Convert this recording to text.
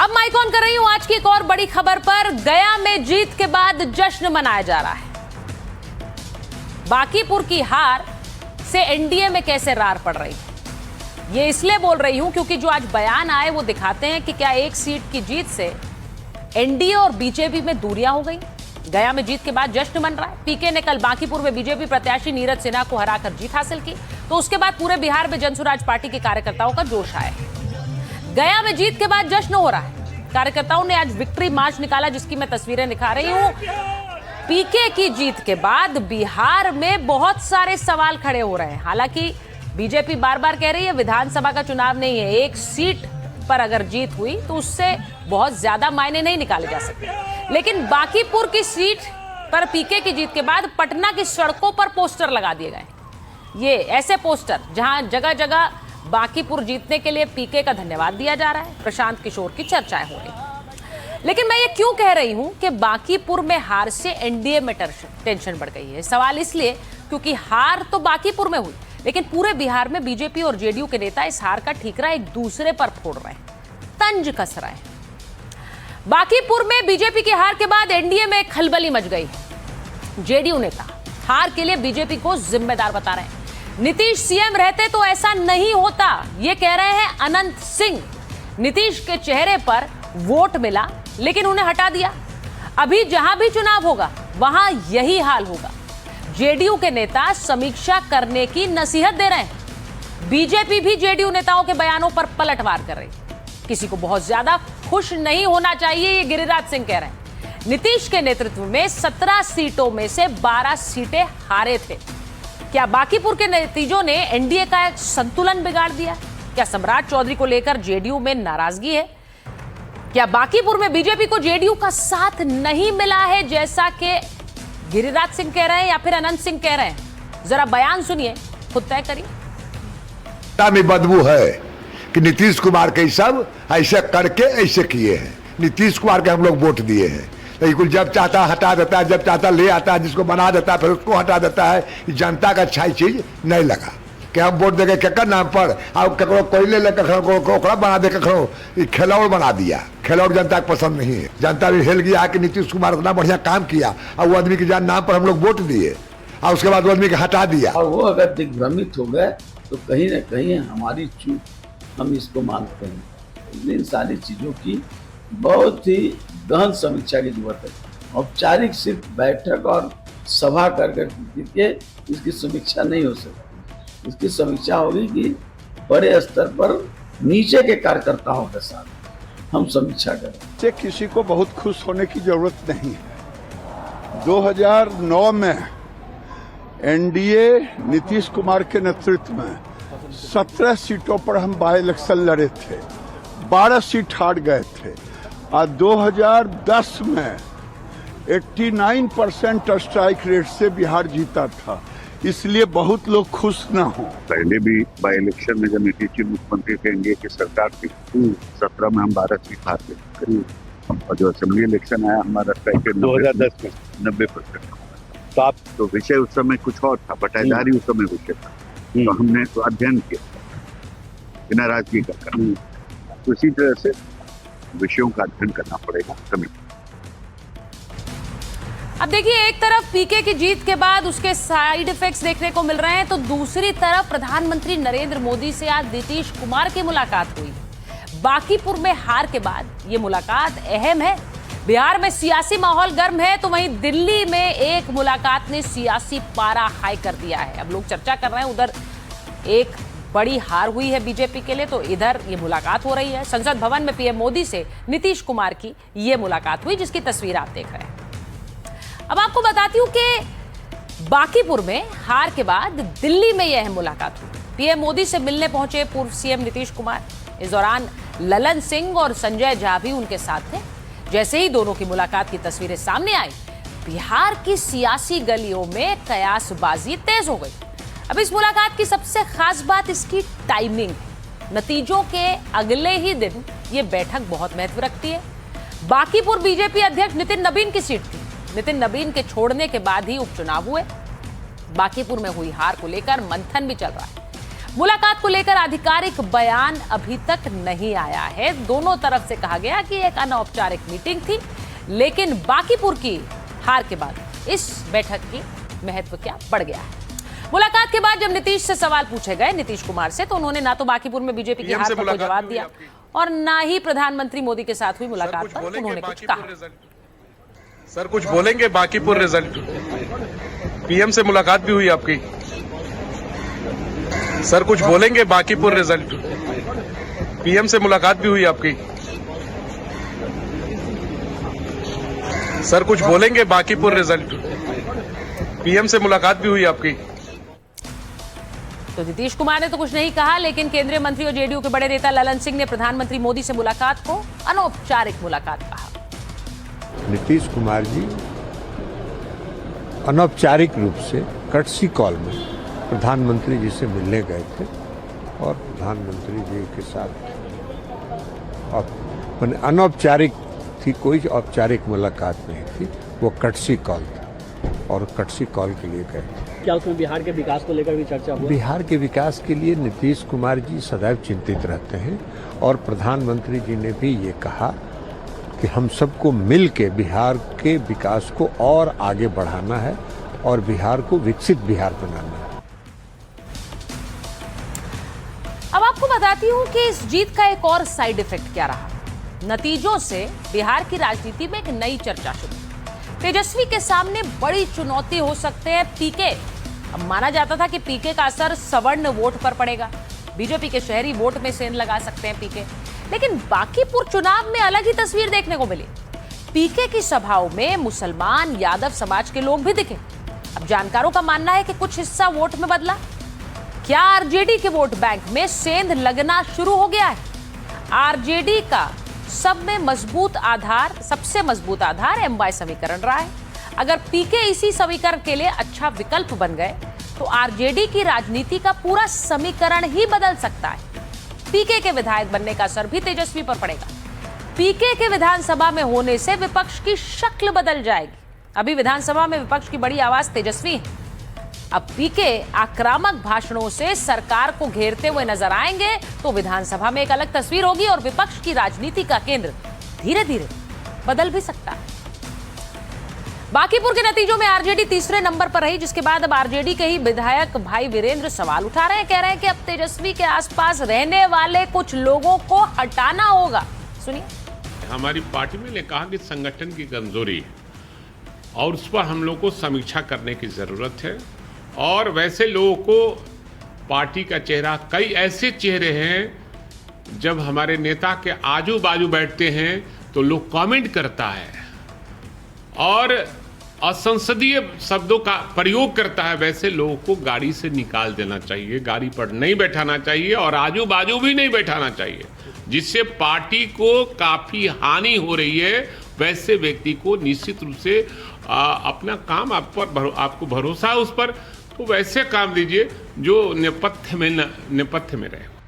अब mic on कर रही हूं आज की एक और बड़ी खबर पर। गया में जीत के बाद जश्न मनाया जा रहा है। बांकीपुर की हार से एनडीए में कैसे रार पड़ रही है, ये इसलिए बोल रही हूं क्योंकि जो आज बयान आए वो दिखाते हैं कि क्या एक सीट की जीत से एनडीए और बीजेपी में दूरियां हो गई। गया में जीत के बाद जश्न मन रहा है। पीके ने कल बांकीपुर में बीजेपी प्रत्याशी नीरज सिन्हा को हराकर जीत हासिल की, तो उसके बाद पूरे बिहार में जनसुराज पार्टी के कार्यकर्ताओं का जोश आया। गया में जीत के बाद जश्न हो रहा है। कार्यकर्ताओं ने आज विक्ट्री मार्च निकाला, जिसकी मैं तस्वीरें दिखा रही हूं। पीके की जीत के बाद बिहार में बहुत सारे सवाल खड़े हो रहे हैं। हालांकि बीजेपी बार बार कह रही है विधानसभा का चुनाव नहीं है, एक सीट पर अगर जीत हुई तो उससे बहुत ज्यादा मायने नहीं निकाले जा सकते। लेकिन बांकीपुर की सीट पर पीके की जीत के बाद पटना की सड़कों पर पोस्टर लगा दिए गए। ये ऐसे पोस्टर जहां जगह जगह बांकीपुर जीतने के लिए पीके का धन्यवाद दिया जा रहा है। प्रशांत किशोर की चर्चाएं हो रही। लेकिन मैं ये क्यों कह रही हूं कि बांकीपुर में हार से एनडीए में टेंशन बढ़ गई है। सवाल इसलिए क्योंकि हार तो बांकीपुर में हुई, लेकिन पूरे बिहार में बीजेपी और जेडीयू के नेता इस हार का ठीकरा एक दूसरे पर फोड़ रहे हैं, तंज कस रहे हैं। बांकीपुर में बीजेपी की हार के बाद एनडीए में खलबली मच गई। जेडीयू नेता हार के लिए बीजेपी को जिम्मेदार बता रहे हैं। नीतीश सीएम रहते तो ऐसा नहीं होता, ये कह रहे हैं अनंत सिंह। नीतीश के चेहरे पर वोट मिला लेकिन उन्हें हटा दिया। अभी जहां भी चुनाव होगा वहां यही हाल होगा। जेडीयू के नेता समीक्षा करने की नसीहत दे रहे हैं। बीजेपी भी जेडीयू नेताओं के बयानों पर पलटवार कर रही। किसी को बहुत ज्यादा खुश नहीं होना चाहिए, ये गिरिराज सिंह कह रहे हैं। नीतीश के नेतृत्व में 17 सीटों में से 12 सीटें हारे थे। क्या बांकीपुर के नतीजों ने एनडीए का संतुलन बिगाड़ दिया? क्या सम्राट चौधरी को लेकर जेडीयू में नाराजगी है? क्या बांकीपुर में बीजेपी को जेडीयू का साथ नहीं मिला है, जैसा कि गिरिराज सिंह कह रहे हैं या फिर अनंत सिंह कह रहे हैं? जरा बयान सुनिए, खुद तय करिए। में बदबू है कि नीतीश कुमार के सब ऐसे करके ऐसे किए हैं। नीतीश कुमार के हम लोग वोट दिए हैं, लेकिन जब चाहता हटा देता है, जब चाहता ले आता है, जिसको बना देता है फिर उसको हटा देता है। जनता का अच्छा चीज नहीं लगा कि हम वोट देंगे केकर नाम पर, और ककरो कोयले ले ककरो बना दे, ककरो खिलौड़ बना दिया। खिलौड़ जनता को पसंद नहीं है। जनता भी हिल गया कि नीतीश कुमार इतना बढ़िया काम किया और वो आदमी के नाम पर हम लोग वोट दिए और उसके बाद वो आदमी को हटा दिया। और वो अगर दिग्भ्रमित हो गए तो कहीं ना कहीं हमारी चूक, हम इसको मानते हैं। इन सारी चीजों की बहुत ही गहन समीक्षा की जरूरत है। औपचारिक सिर्फ बैठक और सभा करके इसकी समीक्षा नहीं हो सकती। इसकी समीक्षा होगी कि बड़े स्तर पर नीचे के कार्यकर्ताओं के साथ हम समीक्षा करें। से किसी को बहुत खुश होने की जरूरत नहीं है। 2009 में एनडीए नीतीश कुमार के नेतृत्व में 17 सीटों पर हम बाई इलेक्शन लड़े थे, 12 सीट हार गए थे। और 2010 में 89% स्ट्राइक रेट से बिहार जीता था, इसलिए बहुत लोग खुश न हो। पहले भी बाई इलेक्शन में जब नीतीश जी मुख्यमंत्री थे एनडीए की सरकार थी, 17 में हम 12 सीट हार गए करीब। और जो असेंबली इलेक्शन आया हमारा स्ट्राइक रेट 2010 में 90%। तो आप तो विषय उस समय कुछ और था, बटाईदारी उस समय विषय था, तो हमने तो अध्ययन किया बिना राजनीति का करना। तो इसी तरह से विषयों का अध्ययन करना पड़ेगा कभी। अब देखिए, एक तरफ पीके की जीत के बाद उसके साइड इफेक्ट्स देखने को मिल रहे हैं, तो दूसरी तरफ प्रधानमंत्री नरेंद्र मोदी से आज नीतीश कुमार की मुलाकात हुई। बांकीपुर में हार के बाद ये मुलाकात अहम है। बिहार में सियासी माहौल गर्म है, तो वहीं दिल्ली में एक मुलाकात ने सियासी पारा हाई कर दिया है। अब लोग चर्चा कर रहे हैं, उधर एक बड़ी हार हुई है बीजेपी के लिए, तो इधर ये मुलाकात हो रही है। संसद भवन में पीएम मोदी से नीतीश कुमार की ये मुलाकात हुई, जिसकी तस्वीर आप देख रहे हैं। अब आपको बताती हूं कि बांकीपुर में हार के बाद दिल्ली में यह मुलाकात हुई। पीएम मोदी से मिलने पहुंचे पूर्व सीएम नीतीश कुमार। इस दौरान ललन सिंह और संजय झा भी उनके साथ थे। जैसे ही दोनों की मुलाकात की तस्वीरें सामने आई, बिहार की सियासी गलियों में कयासबाजी तेज हो गई। अब इस मुलाकात की सबसे खास बात इसकी टाइमिंग। नतीजों के अगले ही दिन ये बैठक बहुत महत्व रखती है। बांकीपुर बीजेपी अध्यक्ष नितिन नबीन की सीट थी। नितिन नबीन के छोड़ने के बाद ही उपचुनाव हुए। बांकीपुर में हुई हार को लेकर मंथन भी चल रहा है। मुलाकात को लेकर आधिकारिक बयान अभी तक नहीं आया है। दोनों तरफ से कहा गया कि एक अनौपचारिक मीटिंग थी, लेकिन बांकीपुर की हार के बाद इस बैठक की महत्व क्या बढ़ गया है। मुलाकात के बाद जब नीतीश से सवाल पूछे गए नीतीश कुमार से, तो उन्होंने ना तो बांकीपुर में बीजेपी की हार पर कोई जवाब दिया और ना ही प्रधानमंत्री मोदी के साथ हुई मुलाकात पर उन्होंने कुछ कहा। सर कुछ बोलेंगे बांकीपुर रिजल्ट? पीएम से मुलाकात भी हुई आपकी? सर कुछ बोलेंगे बांकीपुर रिजल्ट? पीएम से मुलाकात भी हुई आपकी? सर कुछ बोलेंगे बांकीपुर रिजल्ट? पीएम से मुलाकात भी हुई आपकी? तो नीतीश कुमार ने तो कुछ नहीं कहा, लेकिन केंद्रीय मंत्री और जेडीयू के बड़े नेता ललन सिंह ने प्रधानमंत्री मोदी से मुलाकात को अनौपचारिक मुलाकात कहा। नीतीश कुमार जी अनौपचारिक रूप से कर्टसी कॉल में प्रधानमंत्री जी से मिलने गए थे और प्रधानमंत्री जी के साथ अनौपचारिक थी, कोई औपचारिक मुलाकात नहीं थी, वो कर्टसी कॉल था और कर्टसी कॉल के लिए गए। क्या उसमें बिहार के विकास को लेकर भी चर्चा हुई? बिहार के विकास के लिए नीतीश कुमार जी सदैव चिंतित रहते हैं और प्रधानमंत्री जी ने भी ये कहा कि हम सबको मिल के बिहार के विकास को और आगे बढ़ाना है और बिहार को विकसित बिहार बनाना है। अब आपको बताती हूं कि इस जीत का एक और साइड इफेक्ट क्या रहा। नतीजों से बिहार की राजनीति में एक नई चर्चा शुरू। तेजस्वी के सामने बड़ी चुनौती हो सकते हैं पीके। अब माना जाता था कि पीके का असर सवर्ण वोट पर पड़ेगा, बीजेपी के शहरी वोट में सेंध लगा सकते हैं पीके, लेकिन बांकीपुर चुनाव में अलग ही तस्वीर देखने को मिली। पीके की सभाओं में मुसलमान यादव समाज के लोग भी दिखे। अब जानकारों का मानना है कि कुछ हिस्सा वोट में बदला। क्या आरजेडी के वोट बैंक में सेंध लगना शुरू हो गया है? आरजेडी का सबसे मजबूत आधार एमवाई समीकरण रहा है। अगर पीके इसी समीकरण के लिए अच्छा विकल्प बन गए तो आरजेडी की राजनीति का पूरा समीकरण ही बदल सकता है। पीके के विधायक बनने का असर भी तेजस्वी पर पड़ेगा। पीके के विधानसभा में होने से विपक्ष की शक्ल बदल जाएगी। अभी विधानसभा में विपक्ष की बड़ी आवाज तेजस्वी है। अब पीके आक्रामक भाषणों से सरकार को घेरते हुए नजर आएंगे तो विधानसभा में एक अलग तस्वीर होगी और विपक्ष की राजनीति का केंद्र धीरे धीरे बदल भी सकता है। बांकीपुर के नतीजों में आरजेडी तीसरे नंबर पर रही, जिसके बाद अब आरजेडी के ही विधायक भाई वीरेंद्र सवाल उठा रहे हैं। कह रहे हैं कि अब तेजस्वी के आसपास रहने वाले कुछ लोगों को हटाना होगा। सुनिए। हमारी पार्टी में ने कहा कि संगठन की कमजोरी है और उस पर हम लोग को समीक्षा करने की जरूरत है और वैसे लोगों को पार्टी का चेहरा, कई ऐसे चेहरे हैं जब हमारे नेता के आजू बाजू बैठते हैं तो लोग कमेंट करता है और असंसदीय शब्दों का प्रयोग करता है, वैसे लोगों को गाड़ी से निकाल देना चाहिए, गाड़ी पर नहीं बैठाना चाहिए और आजू बाजू भी नहीं बैठाना चाहिए, जिससे पार्टी को काफी हानि हो रही है। वैसे व्यक्ति को निश्चित रूप से अपना काम आपको भरोसा है उस पर, तो वैसे काम दीजिए जो नेपथ्य में रहे।